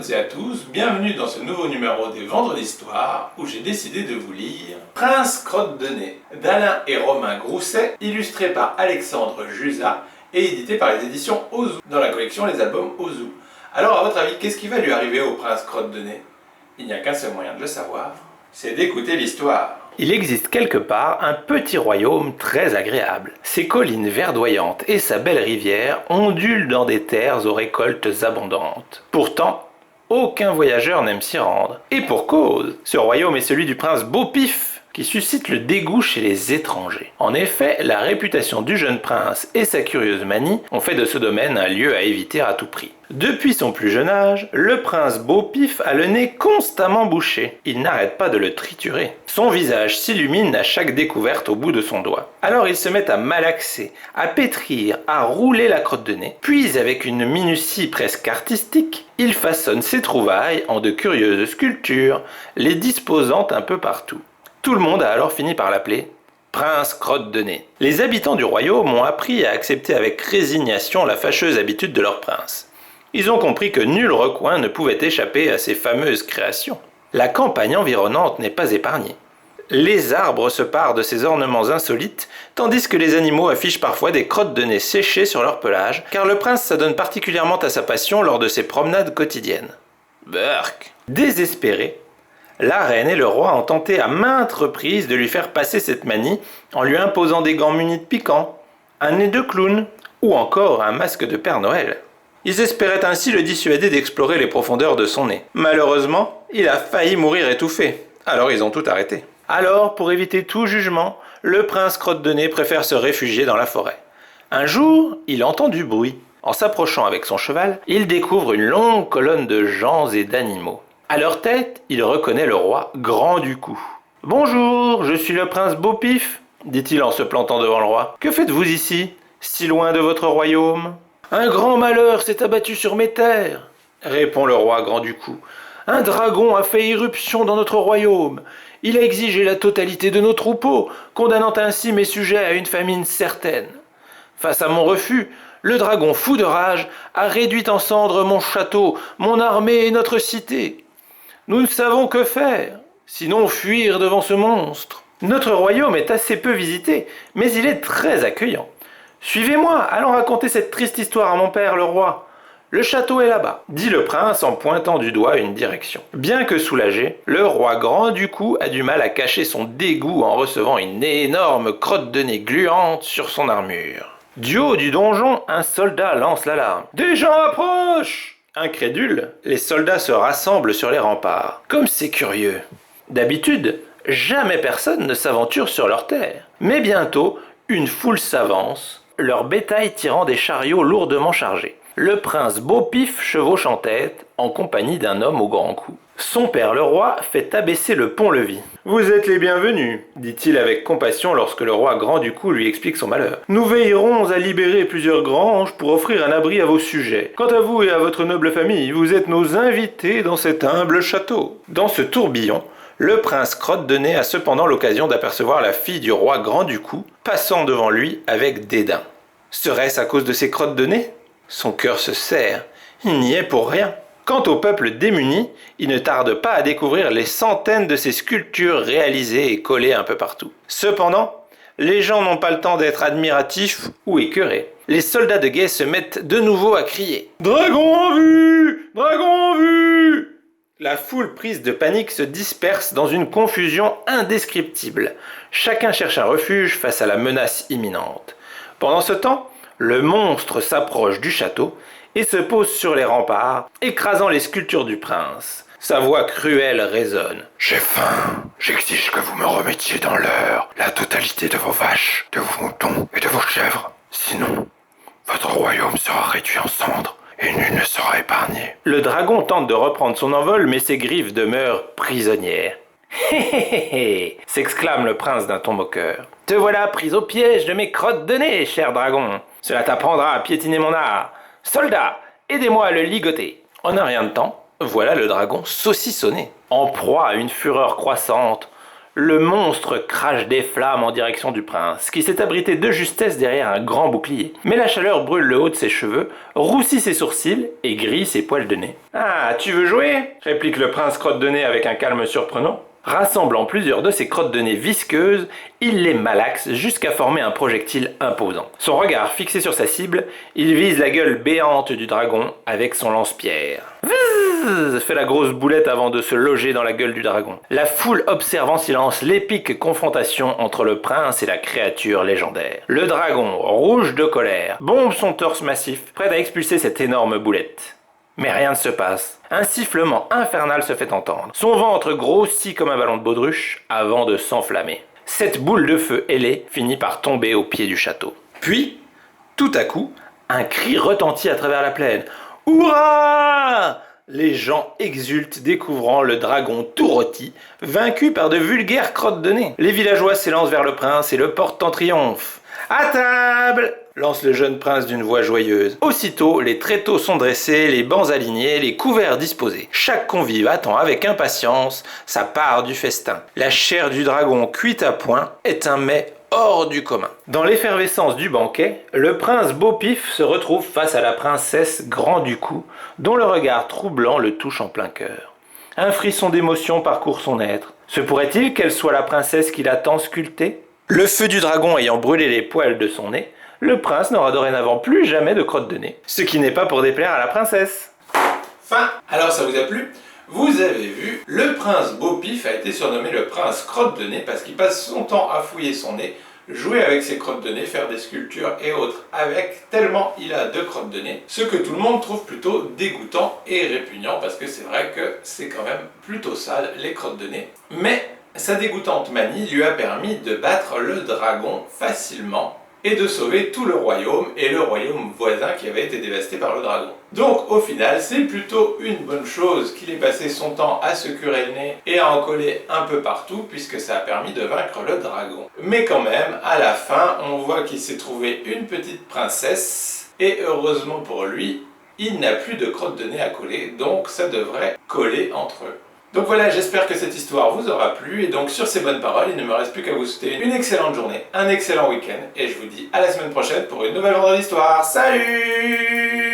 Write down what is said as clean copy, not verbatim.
toutes et à tous, bienvenue dans ce nouveau numéro des Vendredis d'Histoire où j'ai décidé de vous lire Prince Crotte de Nez d'Alain et Romain Grousset, illustré par Alexandre Jusa et édité par les éditions Ozu dans la collection Les Albums Ozu. Alors à votre avis, qu'est-ce qui va lui arriver au Prince Crotte de Nez? Il n'y a qu'un seul moyen de le savoir, c'est d'écouter l'histoire. Il existe quelque part un petit royaume très agréable. Ses collines verdoyantes et sa belle rivière ondulent dans des terres aux récoltes abondantes. Pourtant, aucun voyageur n'aime s'y rendre. Et pour cause, ce royaume est celui du prince Beau-Pif, qui suscite le dégoût chez les étrangers. En effet, la réputation du jeune prince et sa curieuse manie ont fait de ce domaine un lieu à éviter à tout prix. Depuis son plus jeune âge, le prince Beau-Pif a le nez constamment bouché. Il n'arrête pas de le triturer. Son visage s'illumine à chaque découverte au bout de son doigt. Alors il se met à malaxer, à pétrir, à rouler la crotte de nez. Puis, avec une minutie presque artistique, il façonne ses trouvailles en de curieuses sculptures, les disposant un peu partout. Tout le monde a alors fini par l'appeler Prince Crotte de Nez. Les habitants du royaume ont appris à accepter avec résignation la fâcheuse habitude de leur prince. Ils ont compris que nul recoin ne pouvait échapper à ces fameuses créations. La campagne environnante n'est pas épargnée. Les arbres se parent de ces ornements insolites, tandis que les animaux affichent parfois des crottes de nez séchées sur leur pelage, car le prince s'adonne particulièrement à sa passion lors de ses promenades quotidiennes. Burk. Désespérés, la reine et le roi ont tenté à maintes reprises de lui faire passer cette manie en lui imposant des gants munis de piquants, un nez de clown ou encore un masque de Père Noël. Ils espéraient ainsi le dissuader d'explorer les profondeurs de son nez. Malheureusement, il a failli mourir étouffé, alors ils ont tout arrêté. Alors, pour éviter tout jugement, le prince Crotte de Nez préfère se réfugier dans la forêt. Un jour, il entend du bruit. En s'approchant avec son cheval, il découvre une longue colonne de gens et d'animaux. À leur tête, il reconnaît le roi Grand du Cou. « Bonjour, je suis le prince Beau-Pif, dit-il en se plantant devant le roi. Que faites-vous ici, si loin de votre royaume ?»« Un grand malheur s'est abattu sur mes terres, répond le roi Grand du Cou. Un dragon a fait irruption dans notre royaume. Il a exigé la totalité de nos troupeaux, condamnant ainsi mes sujets à une famine certaine. Face à mon refus, le dragon fou de rage a réduit en cendres mon château, mon armée et notre cité. Nous ne savons que faire, sinon fuir devant ce monstre. Notre royaume est assez peu visité, mais il est très accueillant. Suivez-moi, allons raconter cette triste histoire à mon père le roi. Le château est là-bas, dit le prince en pointant du doigt une direction. Bien que soulagé, le roi Grand du Cou a du mal à cacher son dégoût en recevant une énorme crotte de nez gluante sur son armure. Du haut du donjon, un soldat lance l'alarme. « Des gens approchent !» Incrédules, les soldats se rassemblent sur les remparts. Comme c'est curieux. D'habitude, jamais personne ne s'aventure sur leurs terres. Mais bientôt, une foule s'avance, leur bétail tirant des chariots lourdement chargés. Le prince Beau-Pif chevauche en tête, en compagnie d'un homme au grand cou. Son père le roi fait abaisser le pont-levis. « Vous êtes les bienvenus, dit-il avec compassion lorsque le roi Grand du Cou lui explique son malheur. Nous veillerons à libérer plusieurs granges pour offrir un abri à vos sujets. Quant à vous et à votre noble famille, vous êtes nos invités dans cet humble château. » Dans ce tourbillon, le prince Crotte de Nez a cependant l'occasion d'apercevoir la fille du roi Grand du Cou, passant devant lui avec dédain. Serait-ce à cause de ses crottes de nez? Son cœur se serre, il n'y est pour rien. Quant au peuple démuni, il ne tarde pas à découvrir les centaines de ces sculptures réalisées et collées un peu partout. Cependant, les gens n'ont pas le temps d'être admiratifs ou écœurés. Les soldats de guet se mettent de nouveau à crier « Dragon en vue! Dragon en vue !» La foule prise de panique se disperse dans une confusion indescriptible. Chacun cherche un refuge face à la menace imminente. Pendant ce temps, le monstre s'approche du château et se pose sur les remparts, écrasant les sculptures du prince. Sa voix cruelle résonne. « J'ai faim. J'exige que vous me remettiez dans l'heure la totalité de vos vaches, de vos moutons et de vos chèvres. Sinon, votre royaume sera réduit en cendres et nul ne sera épargné. » Le dragon tente de reprendre son envol, mais ses griffes demeurent prisonnières. « Hé hé hé hé !» s'exclame le prince d'un ton moqueur. « Te voilà prise au piège de mes crottes de nez, cher dragon. Cela t'apprendra à piétiner mon art. Soldats, aidez-moi à le ligoter. » En un rien de temps, voilà le dragon saucissonné. En proie à une fureur croissante, le monstre crache des flammes en direction du prince, qui s'est abrité de justesse derrière un grand bouclier. Mais la chaleur brûle le haut de ses cheveux, roussit ses sourcils et grille ses poils de nez. « Ah, tu veux jouer ?» réplique le prince crotte de nez avec un calme surprenant. Rassemblant plusieurs de ses crottes de nez visqueuses, il les malaxe jusqu'à former un projectile imposant. Son regard fixé sur sa cible, il vise la gueule béante du dragon avec son lance-pierre. Vzz, fait la grosse boulette avant de se loger dans la gueule du dragon. La foule observe en silence l'épique confrontation entre le prince et la créature légendaire. Le dragon, rouge de colère, bombe son torse massif, prêt à expulser cette énorme boulette. Mais rien ne se passe. Un sifflement infernal se fait entendre. Son ventre grossit comme un ballon de baudruche avant de s'enflammer. Cette boule de feu ailée finit par tomber au pied du château. Puis, tout à coup, un cri retentit à travers la plaine. « Hurrah !» Les gens exultent découvrant le dragon tout rôti, vaincu par de vulgaires crottes de nez. Les villageois s'élancent vers le prince et le portent en triomphe. « À table !» lance le jeune prince d'une voix joyeuse. Aussitôt, les tréteaux sont dressés, les bancs alignés, les couverts disposés. Chaque convive attend avec impatience sa part du festin. La chair du dragon cuite à point est un mets hors du commun. Dans l'effervescence du banquet, le prince Beau-Pif se retrouve face à la princesse Grand du Cou, dont le regard troublant le touche en plein cœur. Un frisson d'émotion parcourt son être. Se pourrait-il qu'elle soit la princesse qu'il a tant sculptée ? Le feu du dragon ayant brûlé les poils de son nez, le prince n'aura dorénavant plus jamais de crotte de nez. Ce qui n'est pas pour déplaire à la princesse. Fin. Alors ça vous a plu ? Vous avez vu, le prince Beau-Pif a été surnommé le prince crotte de nez parce qu'il passe son temps à fouiller son nez, jouer avec ses crottes de nez, faire des sculptures et autres avec, tellement il a de crottes de nez, ce que tout le monde trouve plutôt dégoûtant et répugnant parce que c'est vrai que c'est quand même plutôt sale les crottes de nez. Mais sa dégoûtante manie lui a permis de battre le dragon facilement et de sauver tout le royaume et le royaume voisin qui avait été dévasté par le dragon. Donc au final, c'est plutôt une bonne chose qu'il ait passé son temps à se curer le nez et à en coller un peu partout puisque ça a permis de vaincre le dragon. Mais quand même, à la fin, on voit qu'il s'est trouvé une petite princesse et heureusement pour lui, il n'a plus de crotte de nez à coller, donc ça devrait coller entre eux. Donc voilà, j'espère que cette histoire vous aura plu, et donc sur ces bonnes paroles, il ne me reste plus qu'à vous souhaiter une excellente journée, un excellent week-end, et je vous dis à la semaine prochaine pour une nouvelle Vendredi Histoire. Salut!